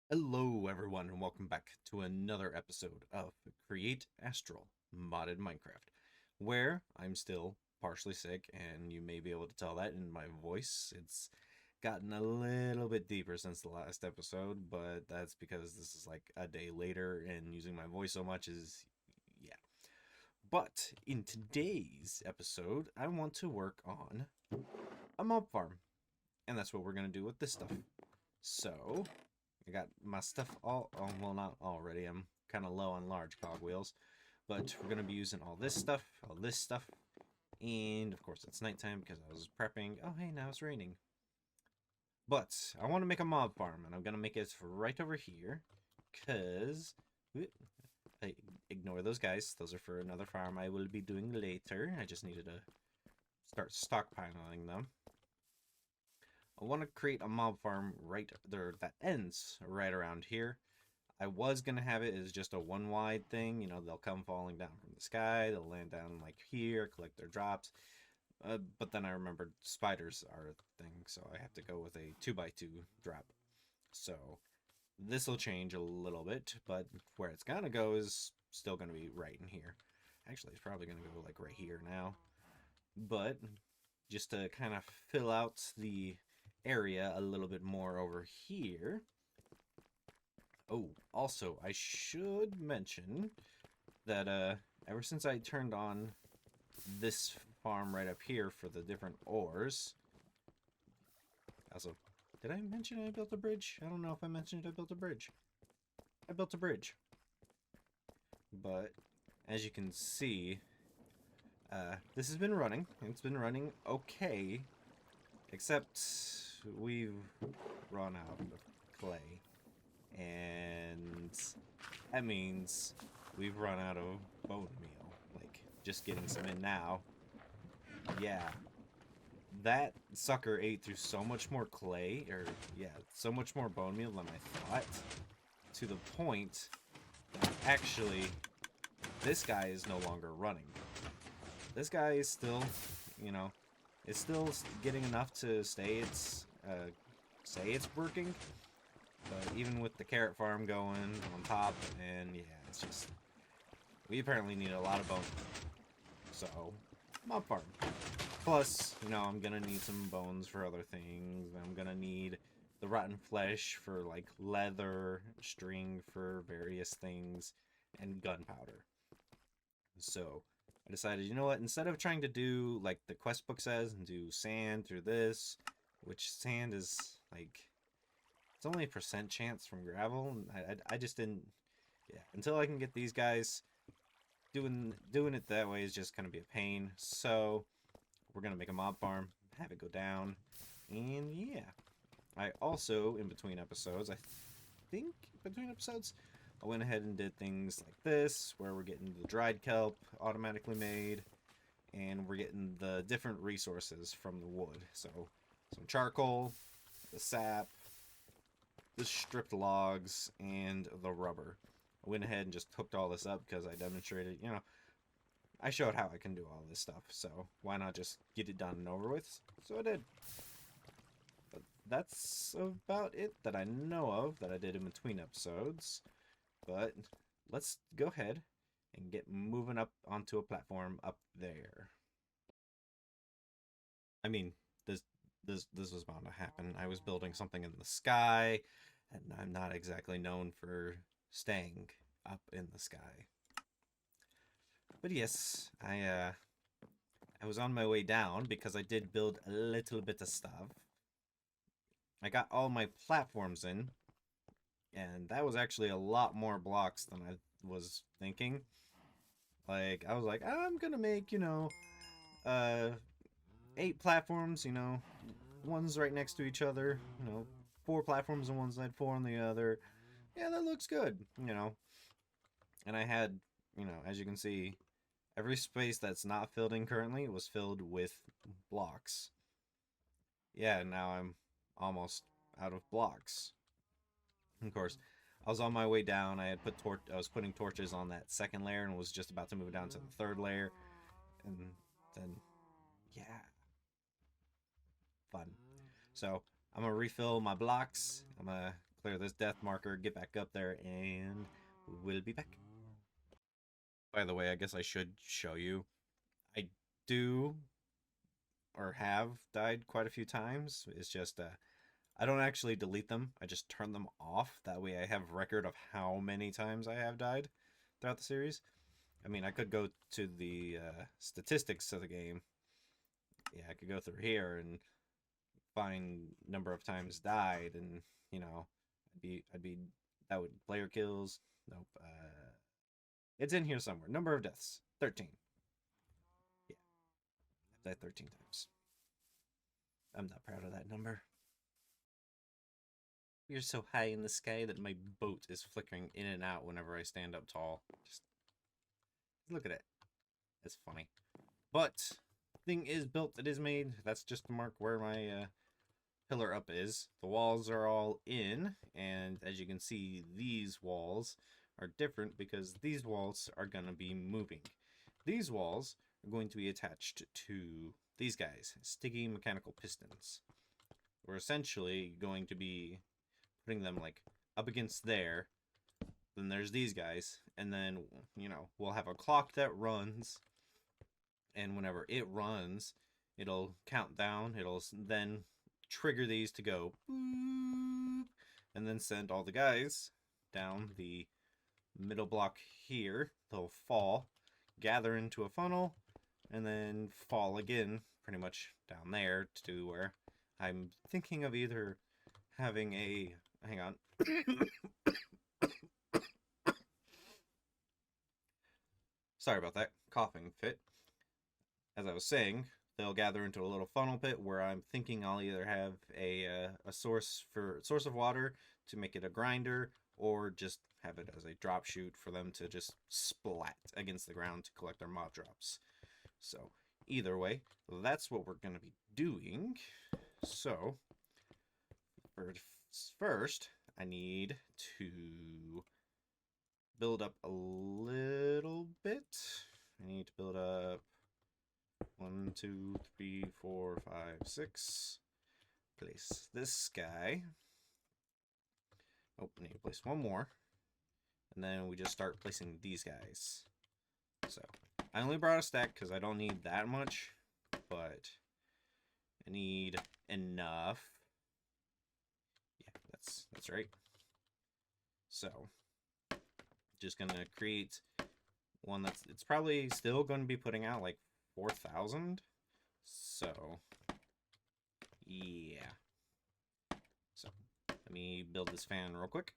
Hello, everyone, and welcome back to another episode of Create Astral Modded Minecraft, where I'm still partially sick, and you may be able to tell that in my voice. It's gotten a little bit deeper since the last episode, but that's because this is like a day later, and using my voice so much is, yeah. But in today's episode, I want to work on a mob farm, and that's what we're going to do with this stuff. So, I got my stuff oh, well, not already. I'm kind of low on large cogwheels. But we're going to be using all this stuff. And, of course, it's nighttime because I was prepping. Oh, hey, now it's raining. But I want to make a mob farm, and I'm going to make it right over here. Because... Ignore those guys. Those are for another farm I will be doing later. I just needed to start stockpiling them. I want to create a mob farm right there that ends right around here. I was going to have it as just a one wide thing. You know, they'll come falling down from the sky. They'll land down like here, collect their drops. But then I remembered spiders are a thing, so I have to go with a 2x2 drop. So this will change a little bit, but where it's going to go is still going to be right in here. Actually, it's probably going to go like right here now. But just to kind of fill out the area a little bit more over here. Oh, also, I should mention that ever since I turned on this farm right up here for the different ores. Also, did I mention I built a bridge? I don't know if I mentioned I built a bridge. I built a bridge. But as you can see, this has been running. It's been running okay. Except we've run out of clay. And that means we've run out of bone meal. Like, just getting some in now. Yeah. That sucker ate through so much more clay, or, yeah, so much more bone meal than I thought. To the point that actually, this guy is no longer running. This guy is still, you know, it's still getting enough to say it's working. But even with the carrot farm going on top, and yeah, it's just... We apparently need a lot of bone. So, mob farm. Plus, you know, I'm gonna need some bones for other things. I'm gonna need the rotten flesh for, like, leather, string for various things, and gunpowder. So, I decided, you know what, instead of trying to do, like the quest book says, and do sand through this, which sand is, like... It's only a percent chance from gravel. I just didn't... Yeah, until I can get these guys, doing it that way is just going to be a pain. So, we're going to make a mob farm, have it go down, and yeah. I also, in between episodes, I think between episodes, I went ahead and did things like this, where we're getting the dried kelp automatically made, and we're getting the different resources from the wood. So, some charcoal, the sap, the stripped logs, and the rubber. I went ahead and just hooked all this up because I demonstrated, you know, I showed how I can do all this stuff, so why not just get it done and over with? So I did. But that's about it that I know of that I did in between episodes. But let's go ahead and get moving up onto a platform up there. I mean, this was bound to happen. I was building something in the sky, and I'm not exactly known for staying up in the sky. But yes, I was on my way down because I did build a little bit of stuff. I got all my platforms in, and that was actually a lot more blocks than I was thinking. Like, I was like, I'm gonna make, you know, uh, 8 platforms, you know, one's right next to each other, you know, 4 platforms on one side, 4 on the other. Yeah, that looks good, you know. And I had, you know, as you can see, every space that's not filled in currently was filled with blocks. Yeah, now I'm almost out of blocks. Of course, I was on my way down. I was putting torches on that second layer and was just about to move down to the third layer. And then, yeah, fun. So I'm gonna refill my blocks. I'm gonna clear this death marker, get back up there, and we'll be back. By the way, I guess I should show you. I do, or have, died quite a few times. It's just, I don't actually delete them. I just turn them off. That way I have record of how many times I have died throughout the series. I mean, I could go to the statistics of the game. Yeah, I could go through here and find number of times died, and you know, I'd be that would player kills. Nope. It's in here somewhere. Number of deaths, 13. Yeah, I've died 13 times. I'm not proud of that number. You're so high in the sky that my boat is flickering in and out whenever I stand up tall. Just look at it. It's funny. But thing is built, it is made. That's just to mark where my pillar up is. The walls are all in, and as you can see, these walls are different because these walls are going to be moving. These walls are going to be attached to these guys, sticky mechanical pistons. We're essentially going to be putting them like up against there. Then there's these guys, and then, you know, we'll have a clock that runs, and whenever it runs, it'll count down. It'll then trigger these to go boop, and then send all the guys down the middle block here. They'll fall, gather into a funnel, and then fall again pretty much down there to where I'm thinking of either having a, hang on, sorry about that coughing fit. As I was saying, they'll gather into a little funnel pit where I'm thinking I'll either have a source of water to make it a grinder, or just have it as a drop chute for them to just splat against the ground to collect their mob drops. So either way, that's what we're going to be doing. So first, I need to build up a little bit. I need to build up 1, 2, 3, 4, 5, 6. Place this guy. Oh, I need to place one more. And then we just start placing these guys. So, I only brought a stack because I don't need that much, but I need enough. Yeah, that's right. So, just gonna create one it's probably still going to be putting out like 4,000. So, yeah. So, let me build this fan real quick.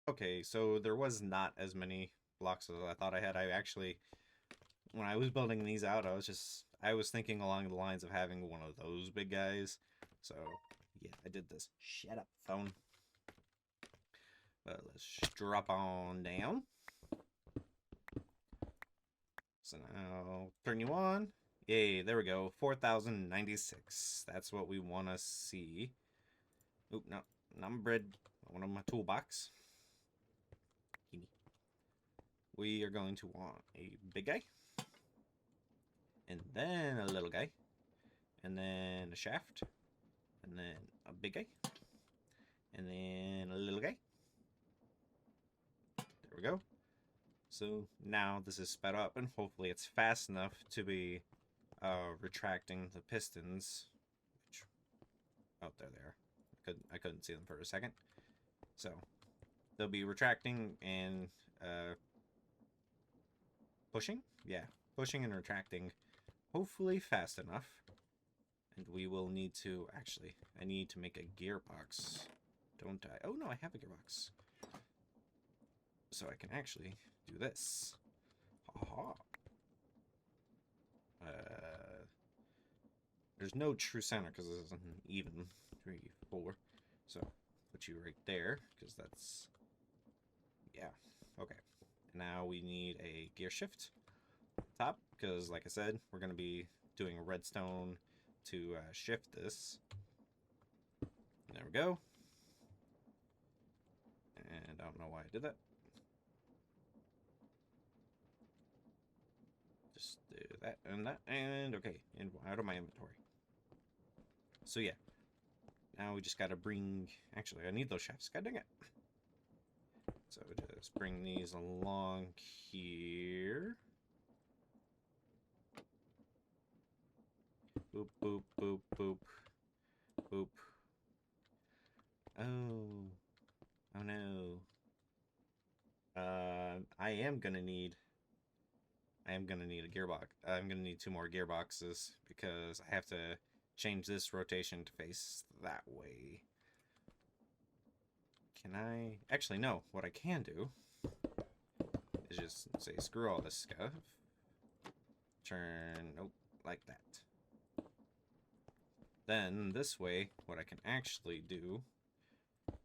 Okay, so there was not as many blocks as I thought I had. I actually, when I was building these out, I was thinking along the lines of having one of those big guys. So, yeah, I did this. Shut up, phone. But let's drop on down. So now, turn you on. Yay, there we go. 4,096. That's what we want to see. Oop, no, not bread. I want my toolbox. We are going to want a big guy, and then a little guy, and then a shaft, and then a big guy, and then a little guy. There we go. So now this is sped up, and hopefully it's fast enough to be retracting the pistons. Which, oh, there they are. I couldn't see them for a second. So they'll be retracting and pushing? Yeah, pushing and retracting, hopefully fast enough. And we will need to, actually, I need to make a gearbox, don't I? Oh no, I have a gearbox. So I can actually do this. Ha-ha. There's no true center because this isn't even 3, 4. So put you right there because that's, yeah, okay. Now we need a gear shift top because, like I said, we're going to be doing redstone to shift this. There we go. And I don't know why I did that. Just do that, and okay, out of my inventory. So yeah, now we just gotta bring, actually I need those shafts, god dang it. So just bring these along here. Boop, boop, boop, boop, boop. Oh, oh no. I am gonna need a gearbox. I'm gonna need 2 more gearboxes because I have to change this rotation to face that way. Can I? Actually, no. What I can do is just say screw all this stuff. Turn, nope, like that. Then this way, what I can actually do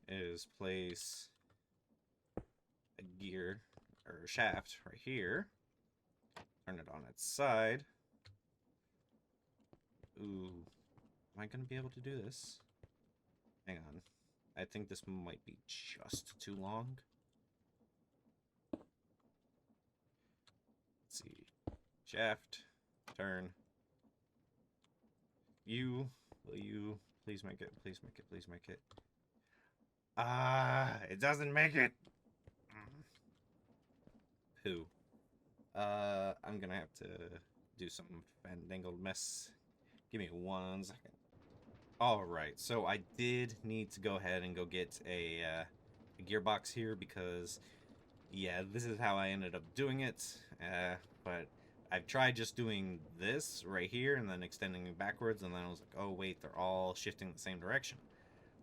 is place a gear or a shaft right here. Turn it on its side. Ooh, am I gonna be able to do this? Hang on. I think this might be just too long. Let's see. Shaft. Turn. Will you please make it? Please make it. Please make it. Ah, it doesn't make it. Pooh. I'm gonna have to do some fandangled mess. Give me 1 second. Alright, so I did need to go ahead and go get a gearbox here because, yeah, this is how I ended up doing it. But I've tried just doing this right here and then extending it backwards, and then I was like, oh wait, they're all shifting the same direction.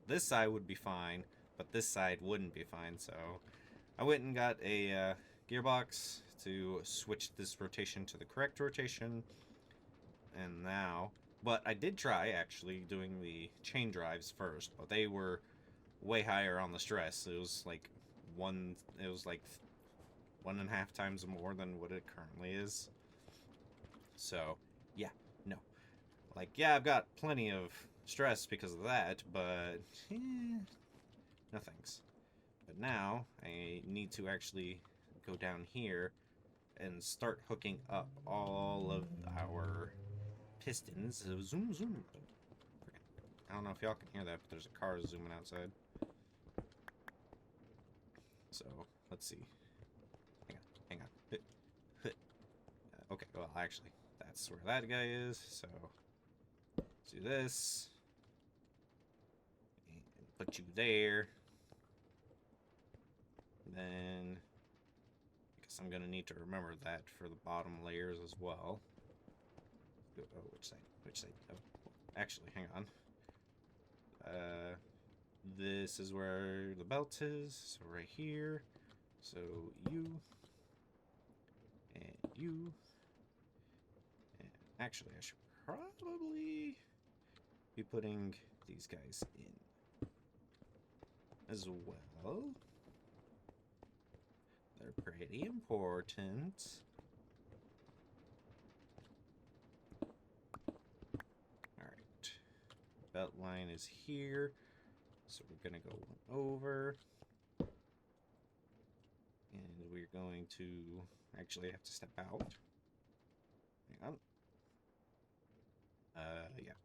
This side would be fine, but this side wouldn't be fine, so I went and got a gearbox to switch this rotation to the correct rotation, and now... But I did try, actually, doing the chain drives first, but they were way higher on the stress. It was like 1.5 times more than what it currently is. So, yeah, no. Like, yeah, I've got plenty of stress because of that, but, no thanks. But now, I need to actually go down here and start hooking up all of our pistons. So zoom, zoom. I don't know if y'all can hear that, but there's a car zooming outside. So, let's see. Hang on. Okay, well, actually, that's where that guy is, so let's do this. And put you there. And then, I guess I'm gonna need to remember that for the bottom layers as well. Oh, which side? Which side? Oh, actually, hang on. This is where the belt is, so right here. So you and you. And actually, I should probably be putting these guys in as well. They're pretty important. Alright. Belt line is here. So we're going to go over. And we're going to actually have to step out. Hang on. Yeah.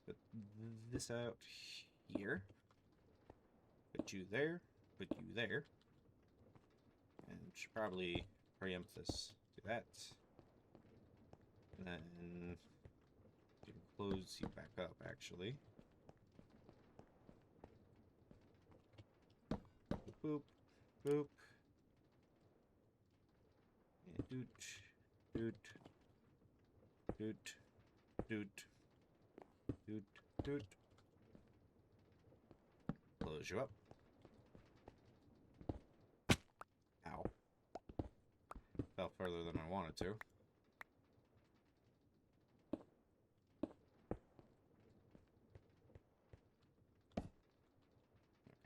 Put this out here. Put you there. Put you there. And should probably preempt this. Do that. And then you can close you back up, actually. Boop. Boop. And doot. Doot. Doot. Doot. Doot. Doot. Close you up. Ow. Fell further than I wanted to.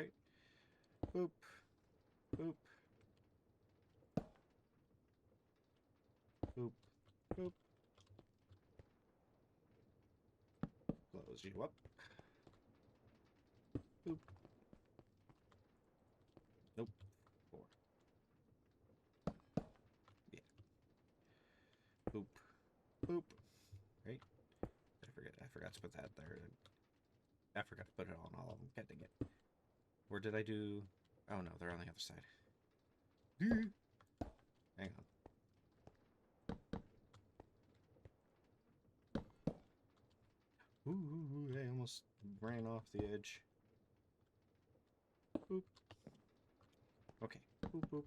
Okay. Boop. Boop. Boop. Boop. close you up. Boop. Nope. 4. Yeah. Boop. Boop. Right? I forgot to put that there. I forgot to put it on all of them. God dang it. Where did I do? Oh no, they're on the other side. Hang on. Ooh, I almost ran off the edge. Boop. Okay. Boop, boop.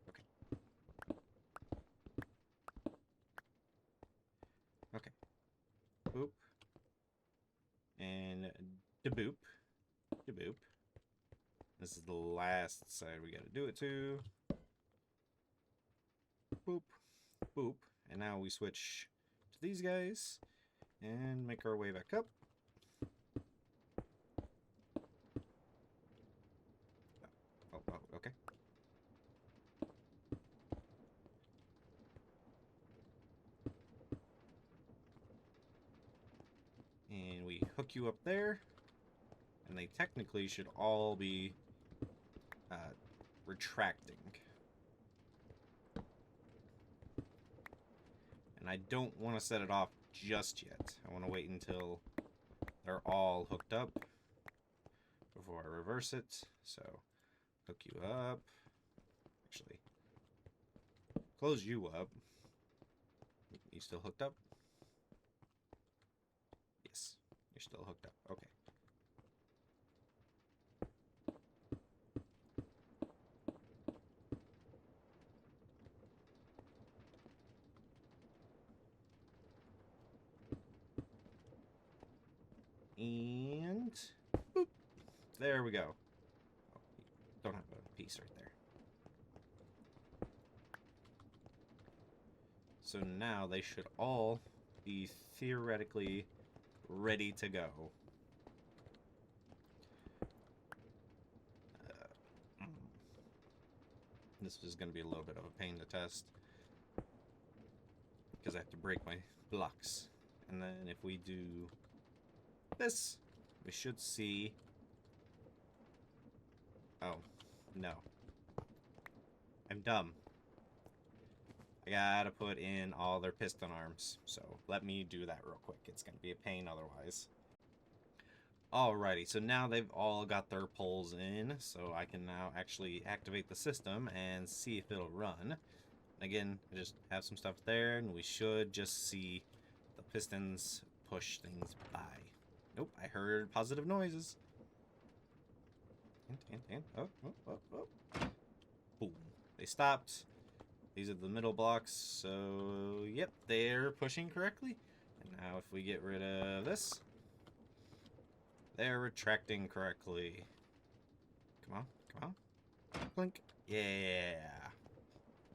Okay. Okay. Boop. And da-boop. Da-boop. This is the last side we gotta do it to. Boop. Boop. And now we switch to these guys and make our way back up. Oh, okay. And we hook you up there. And they technically should all be retracting. And I don't want to set it off just yet. I want to wait until they're all hooked up before I reverse it. So, hook you up. Actually, close you up. You still hooked up? Yes, you're still hooked up. Okay. And boop. There we go. Oh, don't have a piece right there. So now they should all be theoretically ready to go. This is going to be a little bit of a pain to test because I have to break my blocks. And then if we do this, we should see... Oh, no. I'm dumb. I gotta put in all their piston arms. So let me do that real quick. It's gonna be a pain otherwise. Alrighty, so now they've all got their poles in, so I can now actually activate the system and see if it'll run. Again, I just have some stuff there, and we should just see the pistons push things by. Nope, I heard positive noises. Oh. Boom. They stopped. These are the middle blocks, so yep, they're pushing correctly. And now if we get rid of this, they're retracting correctly. Come on. Blink. Yeah.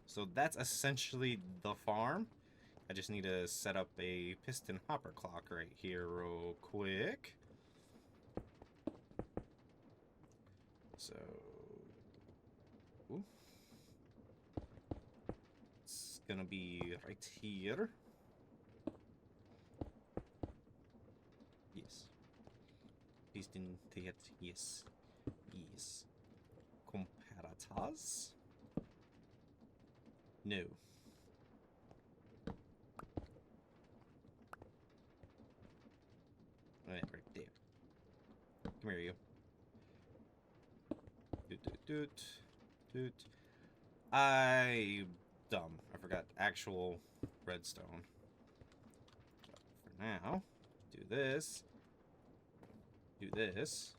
So that's essentially the farm. I just need to set up a piston hopper clock right here real quick. So... Ooh. It's gonna be right here. Yes. Piston theat, yes. Yes. Comparators? No. Right there. Come here, you. Doot. I'm dumb. I forgot actual redstone. So for now, do this. Do this.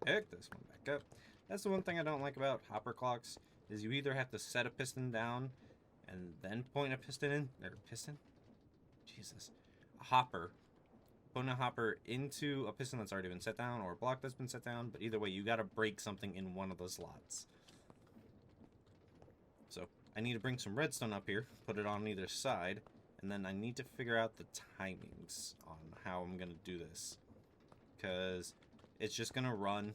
Pick this one back up. That's the one thing I don't like about hopper clocks, is you either have to set a piston down and then point a piston in, or piston? Jesus. A hopper. Putting a hopper into a piston that's already been set down, or a block that's been set down, but either way, you gotta break something in one of the slots. So, I need to bring some redstone up here, put it on either side, and then I need to figure out the timings on how I'm gonna do this. Because it's just gonna run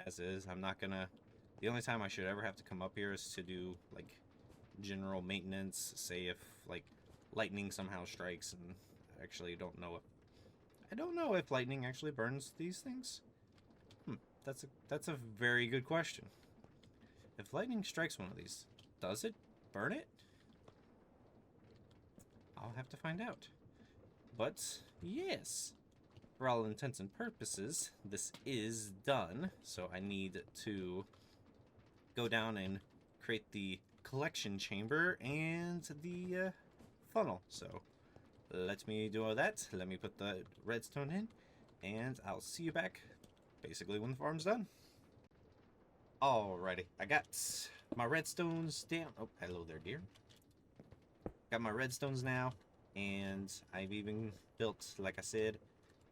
as is. I'm not gonna... The only time I should ever have to come up here is to do, like, general maintenance. Say if, like, lightning somehow strikes and actually don't know if I don't know if lightning actually burns these things. That's a very good question. If lightning strikes one of these, does it burn it? I'll have to find out. But yes, for all intents and purposes, this is done. So I need to go down and create the collection chamber and the funnel. So let me do all that. Let me put the redstone in, and I'll see you back basically when the farm's done. Alrighty, I got my redstones down. Oh, hello there, dear. Got my redstones now, and I've even built, like I said,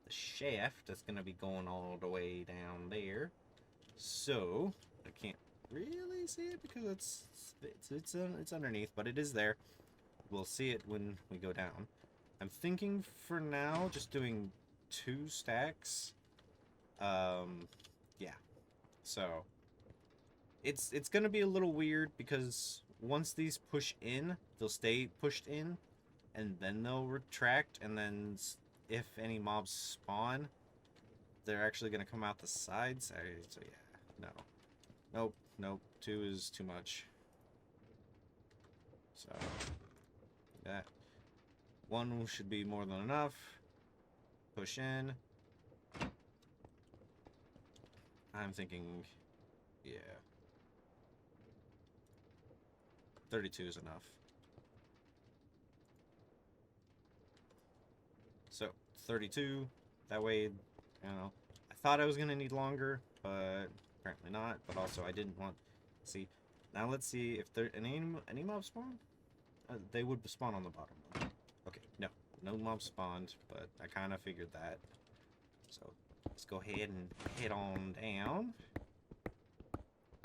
the shaft that's gonna be going all the way down there. So I can't really see it because it's underneath, but it is there. We'll see it when we go down. I'm thinking for now just doing 2 stacks. Yeah. So it's gonna be a little weird because once these push in, they'll stay pushed in, and then they'll retract, and then if any mobs spawn, they're actually gonna come out the sides. So yeah, nope, 2 is too much. So that 1 should be more than enough. Push in. I'm thinking, yeah, 32 is enough. So 32, that way, you know, I thought I was gonna need longer, but apparently not. But also I didn't want, see, now let's see if there any mobs spawn. They would spawn on the bottom. Okay, no mobs spawned, but I kind of figured that. So let's go ahead and head on down.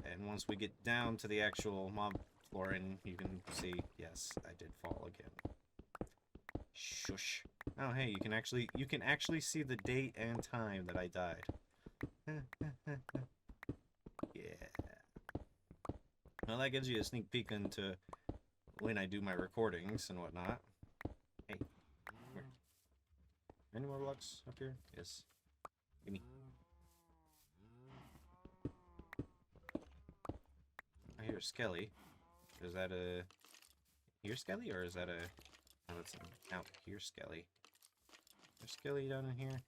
And once we get down to the actual mob floor, and you can see, yes, I did fall again. Shush. Oh, hey, you can actually see the date and time that I died. Yeah. Well, that gives you a sneak peek into when I do my recordings and whatnot. Hey, where? Any more blocks up here? Yes. Gimme. I hear a skelly. Is that a here skelly, or is that a oh, that's an out here skelly? There's a skelly down in here.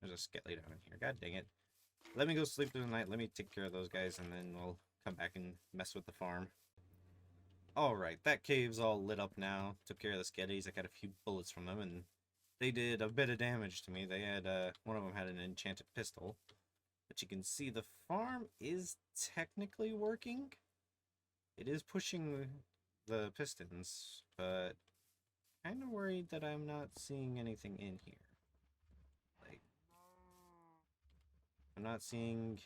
There's a skelly down in here. God dang it. Let me go sleep through the night. Let me take care of those guys, and then we'll come back and mess with the farm. Alright, that cave's all lit up now. Took care of the skellies. I got a few bullets from them, and they did a bit of damage to me. They had, one of them had an enchanted pistol. But you can see the farm is technically working. It is pushing the pistons, but kind of worried that I'm not seeing anything in here. Like, I'm not seeing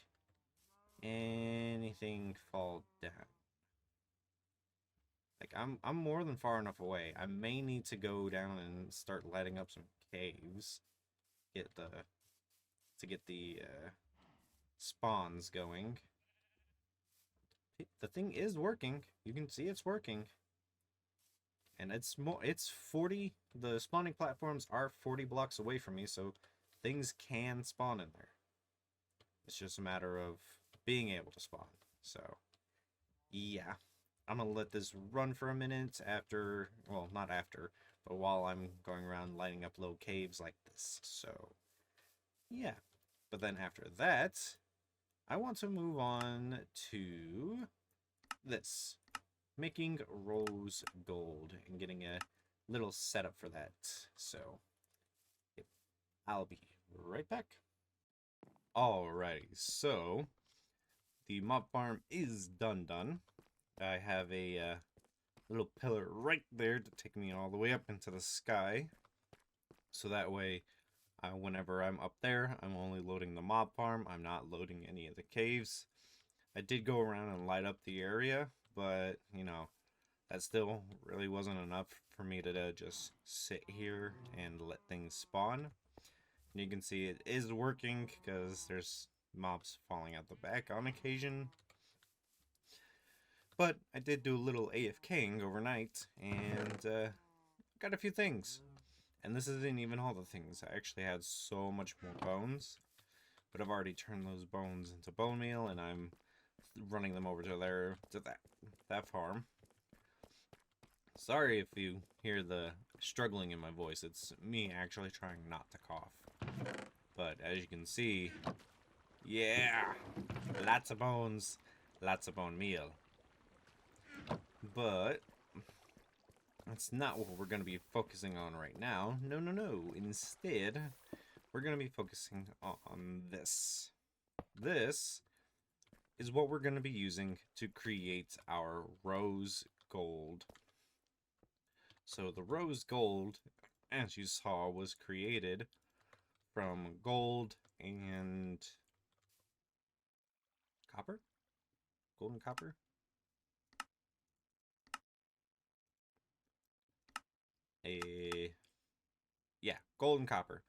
anything fall down. Like, I'm more than far enough away. I may need to go down and start lighting up some caves. To get the spawns going. The thing is working. You can see it's working. And it's 40, the spawning platforms are 40 blocks away from me, so things can spawn in there. It's just a matter of being able to spawn. So, yeah. I'm gonna let this run for a minute after, well, not after, but while I'm going around lighting up little caves like this. So, yeah. But then after that, I want to move on to this. Making rose gold and getting a little setup for that. So, yep, I'll be right back. Alrighty, so the mob farm is done. I have a little pillar right there to take me all the way up into the sky. So that way, whenever I'm up there, I'm only loading the mob farm. I'm not loading any of the caves. I did go around and light up the area, but, you know, that still really wasn't enough for me to just sit here and let things spawn. And you can see it is working because there's mobs falling out the back on occasion. But I did do a little AFKing overnight and got a few things. And this isn't even all the things. I actually had so much more bones, but I've already turned those bones into bone meal, and I'm running them over to that farm. Sorry if you hear the struggling in my voice. It's me actually trying not to cough. But as you can see, yeah, lots of bones, lots of bone meal. But that's not what we're going to be focusing on right now. No, no, no. Instead, we're going to be focusing on this. This is what we're going to be using to create our rose gold. So the rose gold, as you saw, was created from gold and copper? Gold and copper? Yeah, gold and copper.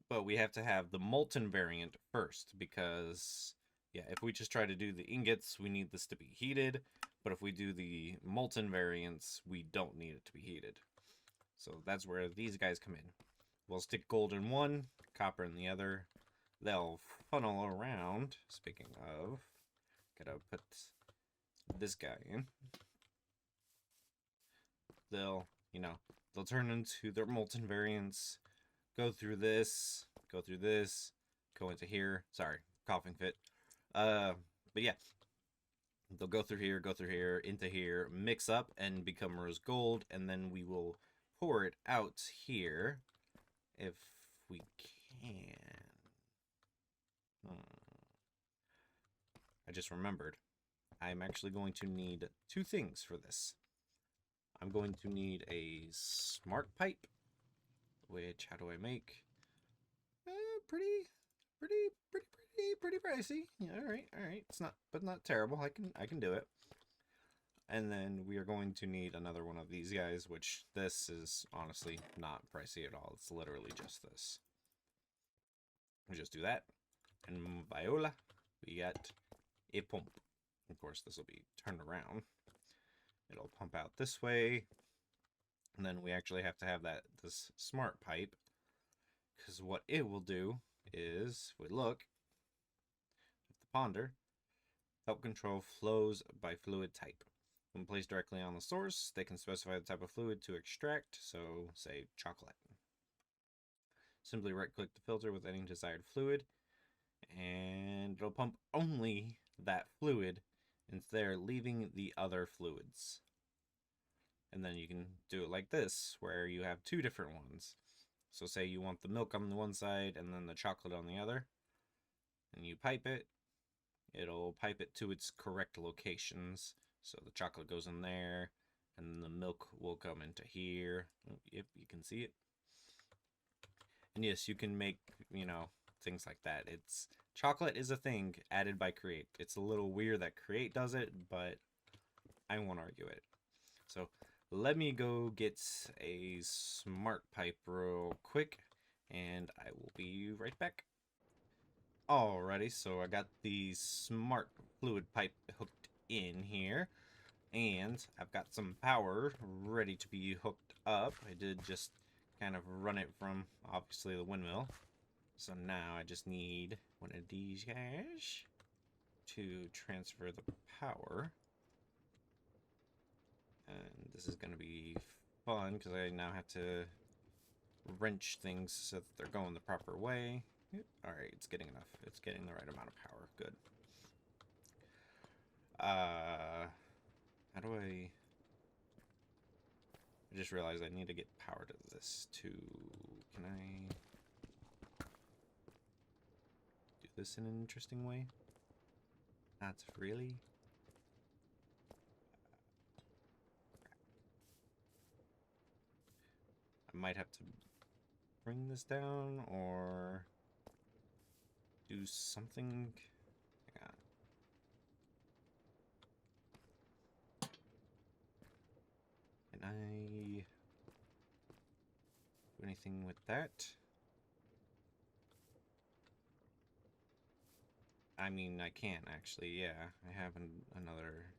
But we have to have the molten variant first because, yeah, if we just try to do the ingots, we need this to be heated. But if we do the molten variants, we don't need it to be heated. So that's where these guys come in. We'll stick gold in one, copper in the other. They'll funnel around. Speaking of, gotta put this guy in. They'll turn into their molten variants, go through this, go into here. Sorry, coughing fit. But yeah, they'll go through here, into here, mix up and become rose gold, and then we will pour it out here if we can. I just remembered. I'm actually going to need two things for this. I'm going to need a smart pipe, which, how do I make? Pretty pricey. Yeah, all right. It's not, but not terrible. I can do it. And then we are going to need another one of these guys, which this is honestly not pricey at all. It's literally just this. We just do that. And viola, we got a pump. Of course, this will be turned around. It'll pump out this way. And then we actually have to have this smart pipe. Because what it will do is, if we look at the ponder, help control flows by fluid type. When placed directly on the source, they can specify the type of fluid to extract, so say chocolate. Simply right-click the filter with any desired fluid, and it'll pump only that fluid into there, leaving the other fluids. And then you can do it like this, where you have two different ones. So say you want the milk on the one side and then the chocolate on the other, and you pipe it, it'll pipe it to its correct locations. So the chocolate goes in there, and then the milk will come into here. Yep, you can see it. And yes, you can make, things like that. Chocolate is a thing added by Create. It's a little weird that Create does it, but I won't argue it. So let me go get a smart pipe real quick, and I will be right back. Alrighty, so I got the smart fluid pipe hooked in here, and I've got some power ready to be hooked up. I did just kind of run it from, obviously, the windmill. So now I just need one of these guys to transfer the power. And this is going to be fun because I now have to wrench things so that they're going the proper way. Alright, it's getting enough. It's getting the right amount of power. Good. How do I just realized I need to get power to this too. Can I do this in an interesting way? Not really. I might have to bring this down or do something. Yeah. Can I do anything with that? I mean, I can actually, yeah. I have another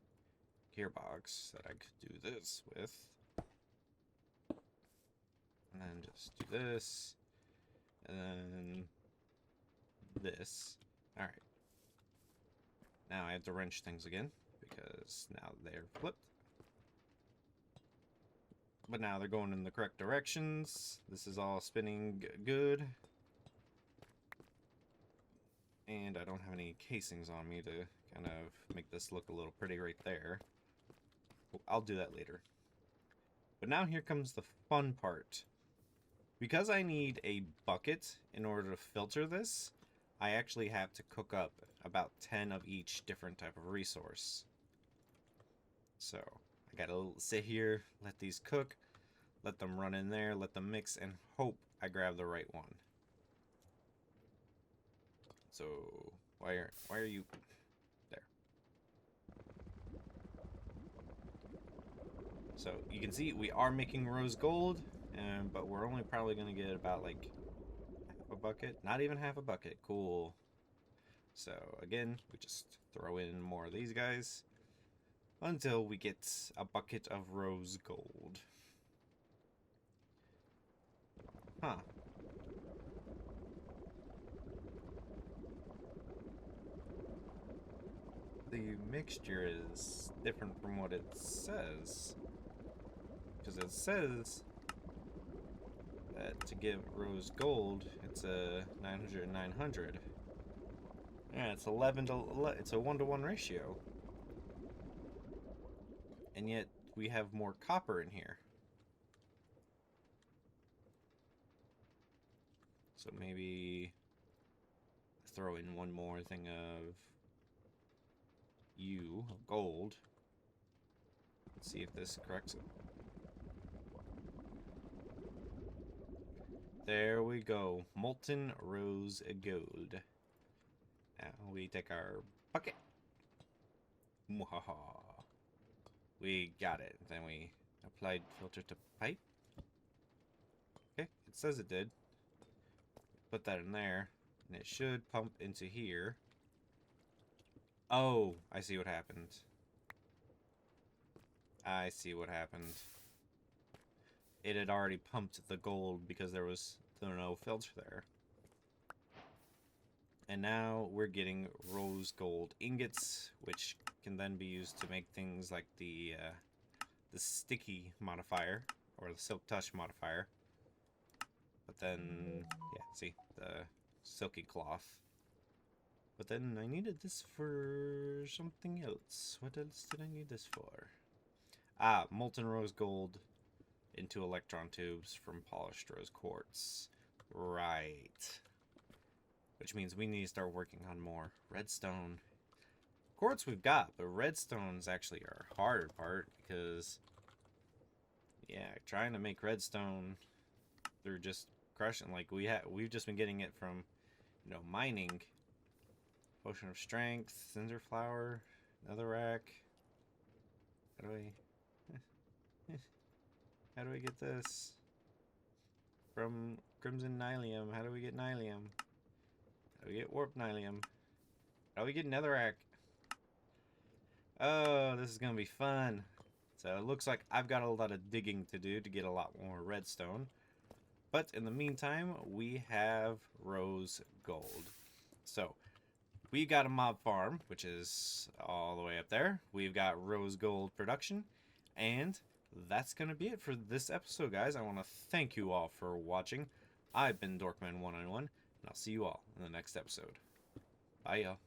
gearbox that I could do this with. Let's do this. And then this. Alright. Now I have to wrench things again, because now they're flipped. But now they're going in the correct directions. This is all spinning good. And I don't have any casings on me to kind of make this look a little pretty right there. I'll do that later. But now here comes the fun part. Because I need a bucket in order to filter this, I actually have to cook up about 10 of each different type of resource. So I gotta sit here, let these cook, let them run in there, let them mix, and hope I grab the right one. So why are you there? So you can see we are making rose gold, but we're only probably gonna get about like half a bucket, not even half a bucket. Cool. So again, we just throw in more of these guys until we get a bucket of rose gold. Huh. The mixture is different from what it says. Because it says that to give rose gold, it's a 900 and 900. Yeah, it's 11 to 11, it's a 1-to-1 ratio. And yet we have more copper in here. So maybe throw in one more thing of gold. Let's see if this corrects it. There we go. Molten rose gold. Now we take our bucket. Mwahaha. We got it. Then we applied filter to pipe. Okay, it says it did. Put that in there, and it should pump into here. Oh, I see what happened. I see what happened. It had already pumped the gold because there was no filter there. And now we're getting rose gold ingots, which can then be used to make things like the sticky modifier, or the silk touch modifier. But then, yeah, see, the silky cloth. But then I needed this for something else. What else did I need this for? Ah, molten rose gold into electron tubes from polished rose quartz. Right. Which means we need to start working on more redstone. Quartz we've got, but redstone's actually our harder part because, yeah, trying to make redstone through just crushing, like we've just been getting it from, mining. Potion of strength, cinder flower, netherrack. How do I get this? From crimson nylium. How do we get nylium? How do we get warp nylium? How do we get netherrack? Oh, this is gonna be fun. So it looks like I've got a lot of digging to do to get a lot more redstone. But in the meantime, we have rose gold. So we got a mob farm, which is all the way up there. We've got rose gold production. And that's going to be it for this episode, guys. I want to thank you all for watching. I've been Dorkman191, and I'll see you all in the next episode. Bye, y'all.